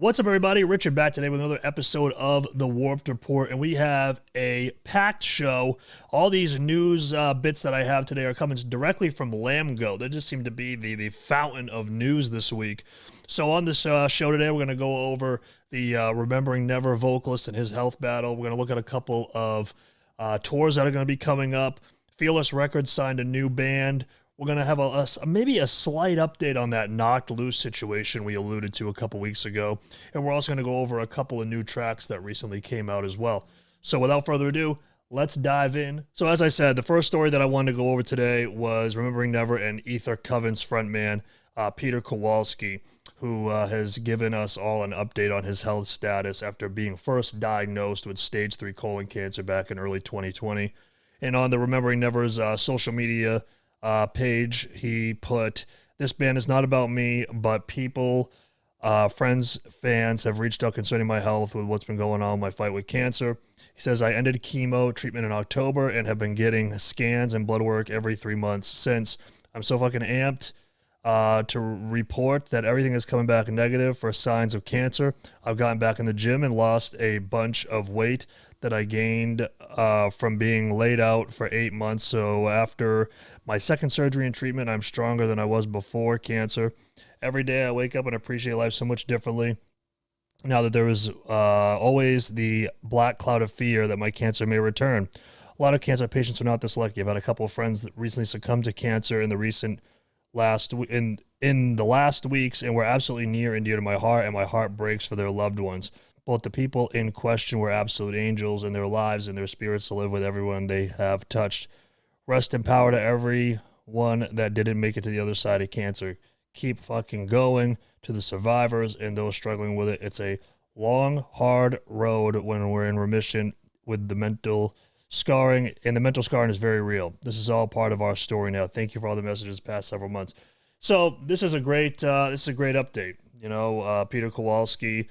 What's up, everybody? Richard back today with another episode of the Warped Report, and we have a packed show. All these news bits that I have today are coming directly from Lambgo. They just seem to be the fountain of news this week. So on this show today, we're going to go over the Remembering Never vocalist and his health battle. We're going to look at a couple of tours that are going to be coming up. Fearless Records signed a new band. We're going to have maybe a slight update on that Knocked Loose situation we alluded to a couple weeks ago. And we're also going to go over a couple of new tracks that recently came out as well. So without further ado, let's dive in. So as I said, the first story that I wanted to go over today was Remembering Never and 𝗧𝗛𝗪 frontman Peter Kowalski, who has given us all an update on his health status after being first diagnosed with stage 3 colon cancer back in early 2020. And on the Remembering Never's social media page, he put, "This band is not about me, but people, friends, fans have reached out concerning my health with what's been going on, my fight with cancer." He says, "I ended chemo treatment in October and have been getting scans and blood work every 3 months since. I'm so fucking amped to report that everything is coming back negative for signs of cancer. I've gotten back in the gym and lost a bunch of weight that I gained from being laid out for 8 months. So after my second surgery and treatment, I'm stronger than I was before cancer. Every day I wake up and appreciate life so much differently. Now that there is always the black cloud of fear that my cancer may return. A lot of cancer patients are not this lucky. I've had a couple of friends that recently succumbed to cancer in the last weeks, and were absolutely near and dear to my heart, and my heart breaks for their loved ones. Both the people in question were absolute angels in their lives and their spirits to live with everyone they have touched. Rest in power to everyone that didn't make it to the other side of cancer. Keep fucking going to the survivors and those struggling with it. It's a long, hard road when we're in remission with the mental scarring, and the mental scarring is very real. This is all part of our story now. Thank you for all the messages past several months." So this is a great update. You know, Peter Kowalski,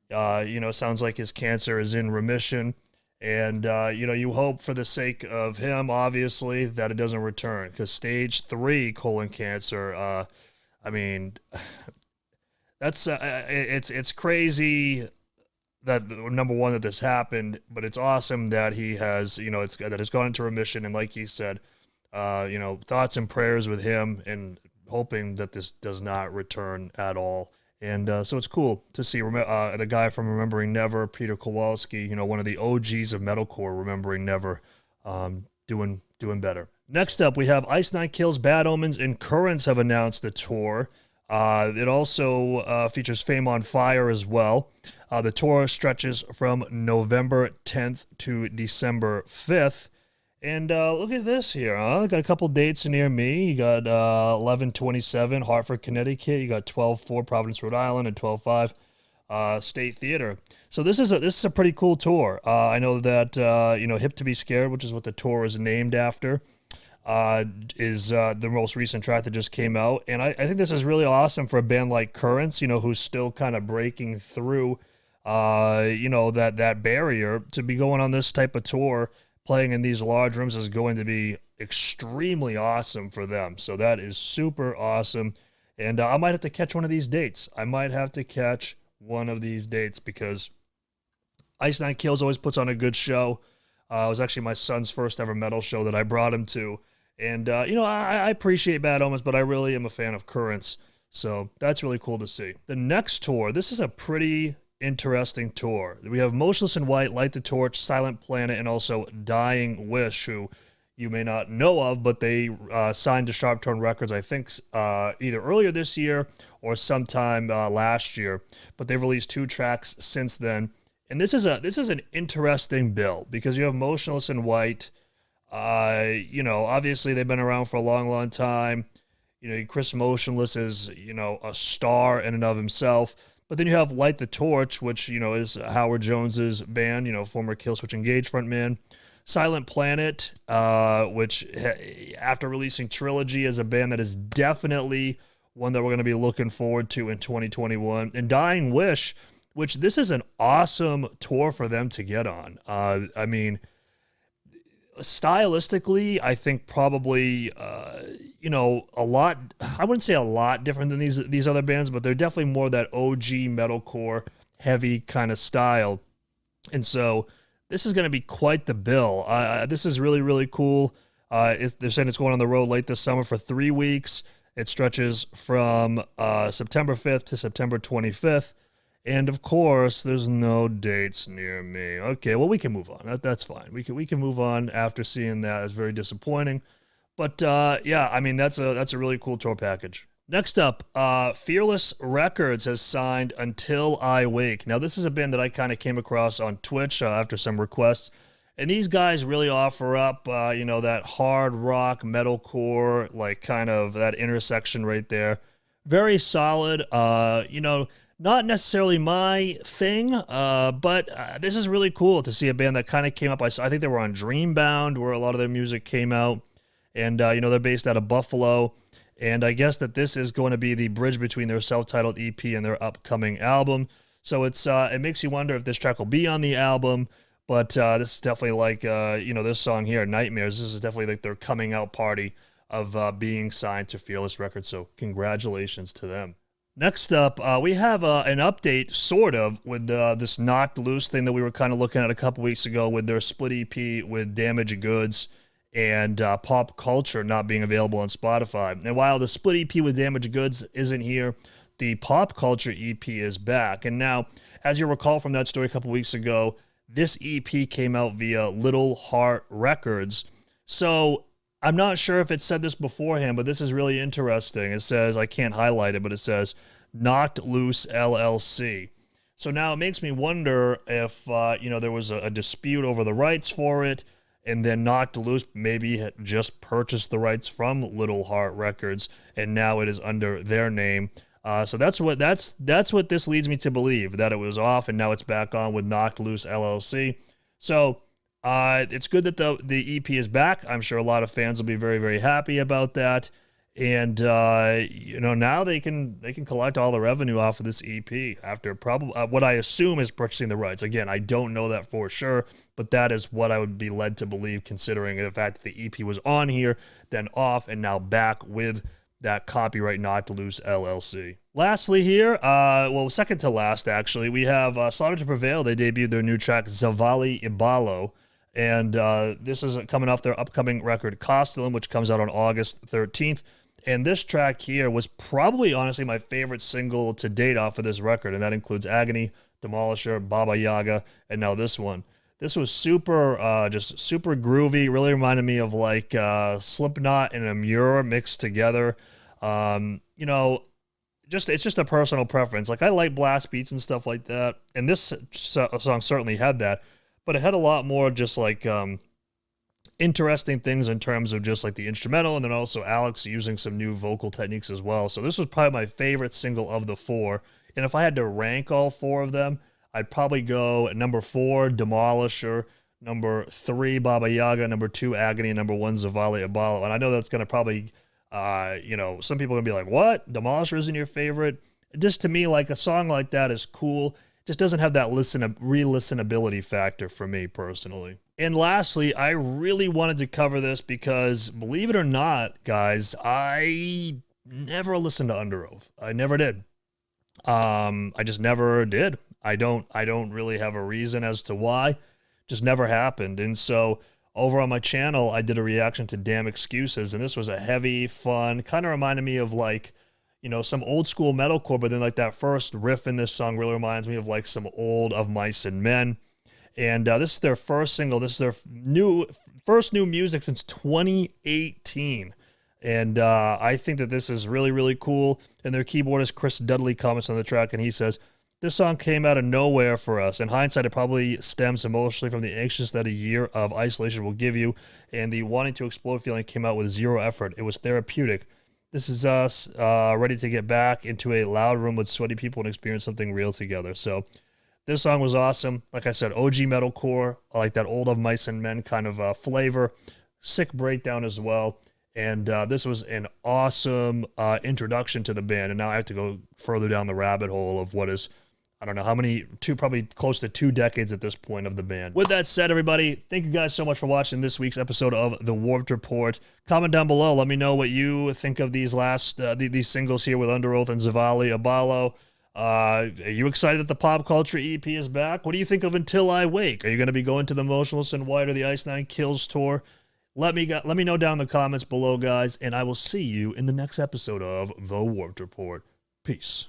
sounds like his cancer is in remission. And, you hope for the sake of him, obviously, that it doesn't return. Because stage 3 colon cancer, that's it's crazy that, number one, that this happened. But it's awesome that he has, that it's gone into remission. And like he said, thoughts and prayers with him, and hoping that this does not return at all. And so it's cool to see the guy from Remembering Never, Peter Kowalski, one of the OGs of metalcore, Remembering Never, doing better. Next up, we have Ice Nine Kills, Bad Omens, and Currents have announced a tour. It also features Fame on Fire as well. The tour stretches from November 10th to December 5th. And look at this here, huh? Got a couple dates near me. You got 11/27, Hartford, Connecticut. You got 12/4, Providence, Rhode Island, and 12/5, State Theater. So this is a pretty cool tour. I know that Hip to Be Scared, which is what the tour is named after, is the most recent track that just came out. And I think this is really awesome for a band like Currents, who's still kind of breaking through, that barrier. To be going on this type of tour, playing in these large rooms, is going to be extremely awesome for them. So that is super awesome. And I might have to catch one of these dates. Because Ice Nine Kills always puts on a good show. It was actually my son's first ever metal show that I brought him to. And, I appreciate Bad Omens, but I really am a fan of Currents. So that's really cool to see. The next tour, this is a pretty interesting tour. We have Motionless in White, Light the Torch, Silent Planet, and also Dying Wish, who you may not know of, but they signed to Sharp Turn Records, I think, either earlier this year or sometime last year. But they've released 2 tracks since then. And this is an interesting bill, because you have Motionless in White. Obviously they've been around for a long, long time. Chris Motionless is, a star in and of himself. But then you have Light the Torch, which, is Howard Jones's band, former Killswitch Engage frontman. Silent Planet, which after releasing Trilogy, is a band that is definitely one that we're going to be looking forward to in 2021. And Dying Wish, which this is an awesome tour for them to get on. Stylistically, I think probably, a lot, I wouldn't say a lot different than these other bands, but they're definitely more that OG metalcore heavy kind of style. And so this is going to be quite the bill. This is really, really cool. They're saying it's going on the road late this summer for 3 weeks. It stretches from September 5th to September 25th. And of course, there's no dates near me. Okay, well, we can move on. That's fine. We can move on after seeing that. It's very disappointing. But yeah, I mean, that's a really cool tour package. Next up, Fearless Records has signed Until I Wake. Now, this is a band that I kind of came across on Twitch after some requests. And these guys really offer up, you know, that hard rock, metalcore, like kind of that intersection right there. Very solid, you know, not necessarily my thing, but this is really cool to see a band that kind of came up. I think they were on Dreambound, where a lot of their music came out. And, you know, they're based out of Buffalo. And I guess that this is going to be the bridge between their self-titled EP and their upcoming album. So it makes you wonder if this track will be on the album. But this is definitely like, you know, this song here, Nightmares. This is definitely like their coming out party of being signed to Fearless Records. So congratulations to them. Next up, we have an update, sort of, with this Knocked Loose thing that we were kind of looking at a couple weeks ago with their split EP with Damaged Goods and Pop Culture not being available on Spotify. And while the split EP with Damaged Goods isn't here, the Pop Culture EP is back. And now, as you recall from that story a couple weeks ago, this EP came out via Little Heart Records. So I'm not sure if it said this beforehand, but this is really interesting. It says, I can't highlight it, but it says Knocked Loose LLC. So now it makes me wonder if, you know, there was a dispute over the rights for it, and then Knocked Loose maybe had just purchased the rights from Little Heart Records, and now it is under their name. So that's what this leads me to believe, that it was off and now it's back on with Knocked Loose LLC. So it's good that the EP is back. I'm sure a lot of fans will be very, very happy about that. And you know, now they can collect all the revenue off of this EP after probably what I assume is purchasing the rights. Again, I don't know that for sure, but that is what I would be led to believe, considering the fact that the EP was on here, then off, and now back with that copyright Knocked Loose LLC. Lastly here, well, second to last actually, we have Slaughter to Prevail. They debuted their new track 𝗧𝗪𝗧 𝗪𝗧. And this is coming off their upcoming record, Costellum, which comes out on August 13th. And this track here was probably, honestly, my favorite single to date off of this record. And that includes Agony, Demolisher, Baba Yaga, and now this one. This was super, just super groovy. Really reminded me of like Slipknot and Amur mixed together. You know, it's just a personal preference. Like, I like blast beats and stuff like that. And this song certainly had that. But it had a lot more just like interesting things in terms of just like the instrumental, and then also Alex using some new vocal techniques as well. So this was probably my favorite single of the four. And if I had to rank all four of them, I'd probably go at number 4, Demolisher, number 3, Baba Yaga, number 2, Agony, and number 1, 𝗧𝗪𝗪 𝗪𝗧. And I know that's going to probably, you know, some people are going to be like, what? Demolisher isn't your favorite? Just to me, like, a song like that is cool. Just doesn't have that re-listenability factor for me personally. And lastly, I really wanted to cover this because, believe it or not, guys, I never listened to Under Oath. I never did. I just never did. I don't really have a reason as to why. Just never happened. And so over on my channel, I did a reaction to Damn Excuses, and this was a heavy, fun, kind of reminded me of like, you know, some old school metalcore, but then like that first riff in this song really reminds me of like some old Of Mice and Men. And this is their first single. This is their first new music since 2018. And I think that this is really, really cool. And their keyboardist, Chris Dudley, comments on the track, and he says, this song came out of nowhere for us. In hindsight, it probably stems emotionally from the anxious that a year of isolation will give you, and the wanting to explode feeling came out with zero effort. It was therapeutic. This is us ready to get back into a loud room with sweaty people and experience something real together. So this song was awesome. Like I said, OG metalcore. I like that old Of Mice and Men kind of flavor. Sick breakdown as well. And this was an awesome introduction to the band. And now I have to go further down the rabbit hole of what is, I don't know how many, probably close to 2 decades at this point of the band. With that said, everybody, thank you guys so much for watching this week's episode of The Warped Report. Comment down below. Let me know what you think of these last, these singles here with Under Oath and 𝗧𝗪𝗪 𝗪𝗧. Are you excited that the pop culture EP is back? What do you think of Until I Wake? Are you going to be going to the Motionless in White or the Ice Nine Kills tour? Let me know down in the comments below, guys, and I will see you in the next episode of The Warped Report. Peace.